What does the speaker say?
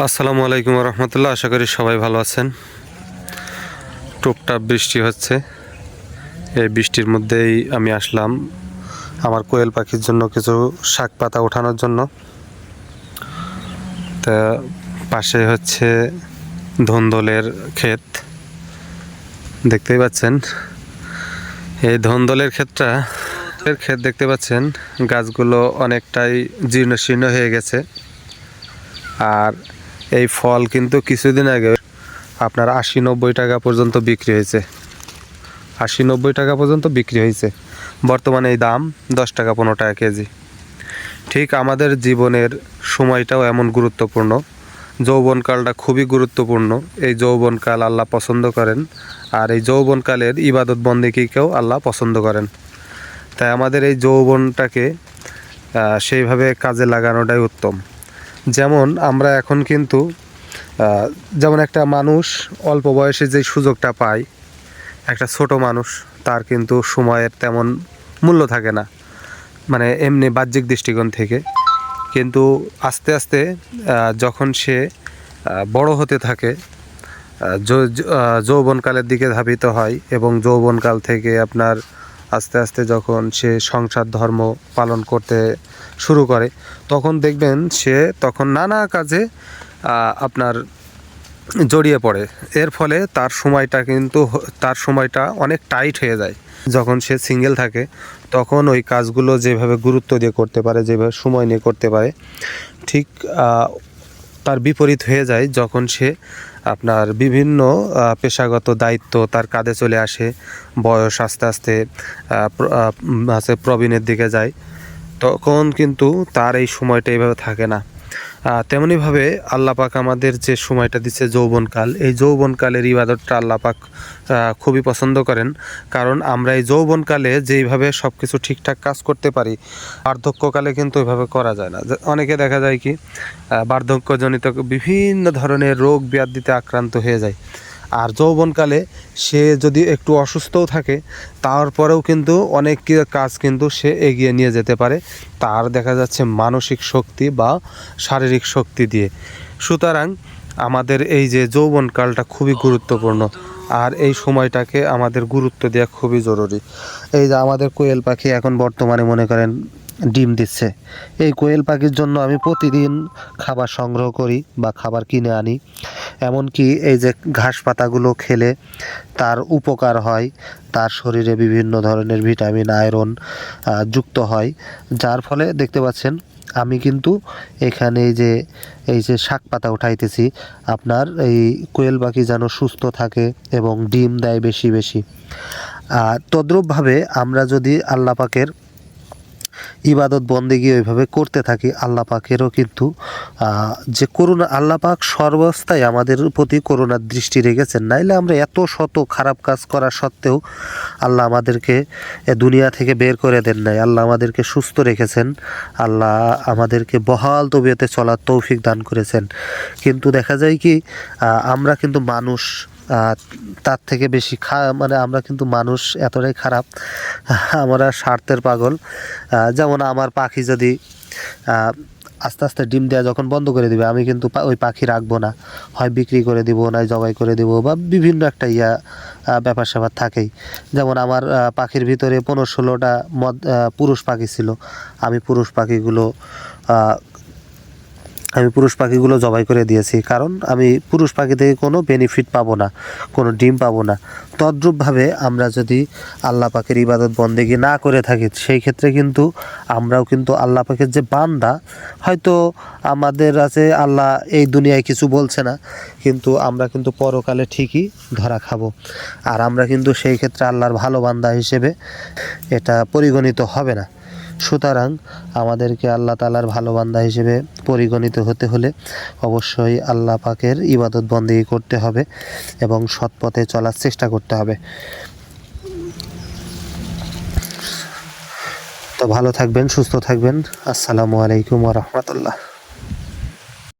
আসসালামু আলাইকুম রহমতুল্লাহ। আশা করি সবাই ভালো আছেন। টুপটাপ বৃষ্টি হচ্ছে, এই বৃষ্টির মধ্যেই আমি আসলাম আমার কোয়েল পাখির জন্য কিছু শাক পাতা ওঠানোর জন্য। তা পাশে হচ্ছে ধন্দলের ক্ষেত, দেখতেই পাচ্ছেন। এই ধন্দলের ক্ষেত দেখতে পাচ্ছেন, গাছগুলো অনেকটাই জীর্ণ শীর্ণ হয়ে গেছে। আর এই ফল কিন্তু কিছুদিন আগে আপনার ৮০-৯০ টাকা পর্যন্ত বিক্রি হয়েছে। ৮০-৯০ টাকা পর্যন্ত বিক্রি হয়েছে। বর্তমানে এই দাম 10 টাকা 15 টাকা কেজি। ঠিক আমাদের জীবনের সময়টাও এমন গুরুত্বপূর্ণ। যৌবনকালটা খুবই গুরুত্বপূর্ণ। এই যৌবনকাল আল্লাহ পছন্দ করেন, আর এই যৌবনকালের ইবাদত বন্দেগীকেও আল্লাহ পছন্দ করেন। তাই আমাদের এই যৌবনটাকে সেইভাবে কাজে লাগানোটাই উত্তম। যেমন আমরা এখন কিন্তু যেমন একটা মানুষ অল্প বয়সে যে সুযোগটা পায়, একটা ছোট মানুষ, তার কিন্তু সময়ের তেমন মূল্য থাকে না, মানে এমনি বাহ্যিক দৃষ্টিকোণ থেকে। কিন্তু আস্তে আস্তে যখন সে বড় হতে থাকে, যৌবনকালের দিকে ধাবিত হয়, এবং যৌবনকাল থেকে আপনার আস্তে আস্তে যখন সে সংসার ধর্ম পালন করতে শুরু করে, তখন দেখবেন সে তখন নানা কাজে আপনার জড়িয়ে পড়ে। এর ফলে তার সময়টা অনেক টাইট হয়ে যায়। যখন সে সিঙ্গেল থাকে তখন ওই কাজগুলো যেভাবে গুরুত্ব দিয়ে করতে পারে, যেভাবে সময় নিয়ে করতে পারে, ঠিক তার বিপরীত হয়ে যায় যখন সে আপনার বিভিন্ন পেশাগত দায়িত্ব তার কাঁধে চলে আসে, বয়স আস্তে আস্তে প্রবীণের দিকে যায়, তখন কিন্তু তার এই সময়টা এইভাবে থাকে না। তেমনিভাবে আল্লাহ পাক আমাদের যে সময়টা দিচ্ছে যৌবনকাল, এই যৌবনকালের ইবাদতটা আল্লাহ পাক খুবই পছন্দ করেন। কারণ আমরা এই যৌবনকালে যেইভাবে সব কিছু ঠিকঠাক কাজ করতে পারি, বার্ধক্যকালে কিন্তু ওইভাবে করা যায় না। অনেকে দেখা যায় কি বার্ধক্যজনিত বিভিন্ন ধরনের রোগ ব্যাধিতে আক্রান্ত হয়ে যায়। আর যৌবনকালে সে যদি একটু অসুস্থও থাকে, তারপরেও কিন্তু অনেক কাজ কিন্তু সে এগিয়ে নিয়ে যেতে পারে, তার দেখা যাচ্ছে মানসিক শক্তি বা শারীরিক শক্তি দিয়ে। সুতরাং আমাদের এই যে যৌবনকালটা খুবই গুরুত্বপূর্ণ, আর এই সময়টাকে আমাদের গুরুত্ব দেওয়া খুবই জরুরি। এই যে আমাদের কোয়েল পাখি এখন বর্তমানে মনে করেন ডিম দিচ্ছে। এই কোয়েল পাখির জন্য আমি প্রতিদিন খাবার সংগ্রহ করি বা খাবার কিনে আনি। এমনকি এই যে ঘাস পাতাগুলো খেলে তার উপকার হয়, তার শরীরে বিভিন্ন ধরনের ভিটামিন আয়রন যুক্ত হয়, যার ফলে দেখতে পাচ্ছেন আমি কিন্তু এখানে এই যে শাক পাতা উঠাইতেছি, আপনার এই কোয়েল পাখি যেন সুস্থ থাকে এবং ডিম দেয় বেশি বেশি। তদ্রূপভাবে আমরা যদি আল্লাহ পাকের ইবাদত বন্দেগী ওইভাবে করতে থাকি, আল্লাহ পাকেরও কিন্তু যে করুণা, আল্লাহ পাক সর্বস্থায় আমাদের প্রতি করুণার দৃষ্টি রেখেছেন। নাইলে আমরা এত শত খারাপ কাজ করা সত্ত্বেও আল্লাহ আমাদেরকে দুনিয়া থেকে বের করে দেন নাই। আল্লাহ আমাদেরকে সুস্থ রেখেছেন, আল্লাহ আমাদেরকে বহাল তবিয়তে চলার তৌফিক দান করেছেন। কিন্তু দেখা যায় কি আমরা কিন্তু মানুষ তার থেকে বেশি মানে আমরা কিন্তু মানুষ এতটাই খারাপ, আমরা স্বার্থের পাগল। যেমন আমার পাখি যদি আস্তে আস্তে ডিম দেওয়া যখন বন্ধ করে দিবে, আমি কিন্তু ওই পাখি রাখবো না, হয় বিক্রি করে দিব, নয় জবাই করে দিব, বা বিভিন্ন একটা ব্যাপার স্যাপার থাকেই। যেমন আমার পাখির ভিতরে 15-16টা পুরুষ পাখি ছিল। আমি পুরুষ পাখিগুলো জবাই করে দিয়েছি, কারণ আমি পুরুষ পাখি থেকে কোনো বেনিফিট পাবো না, কোনো ডিম পাবো না। তদ্রূপভাবে আমরা যদি আল্লাহ পাকের ইবাদত বন্দেগী না করে থাকি, সেই ক্ষেত্রে কিন্তু আমরাও কিন্তু আল্লাহ পাকের যে বান্দা, হয়তো আমাদের আছে আল্লাহ এই দুনিয়ায় কিছু বলছে না, কিন্তু আমরা কিন্তু পরকালে ঠিকই ধরা খাবো। আর আমরা কিন্তু সেই ক্ষেত্রে আল্লাহর ভালো বান্দা হিসেবে এটা পরিগণিত হবে না। সুতরাং আমাদেরকে আল্লাহ তাআলার ভালো বান্দা হিসেবে পরিগণিত হতে হলে অবশ্যই আল্লাহ পাকের ইবাদত বন্দেগী করতে হবে এবং সৎ পথে চলার চেষ্টা করতে হবে। তো ভালো থাকবেন, সুস্থ থাকবেন। আসসালামু আলাইকুম ওয়া রাহমাতুল্লাহ।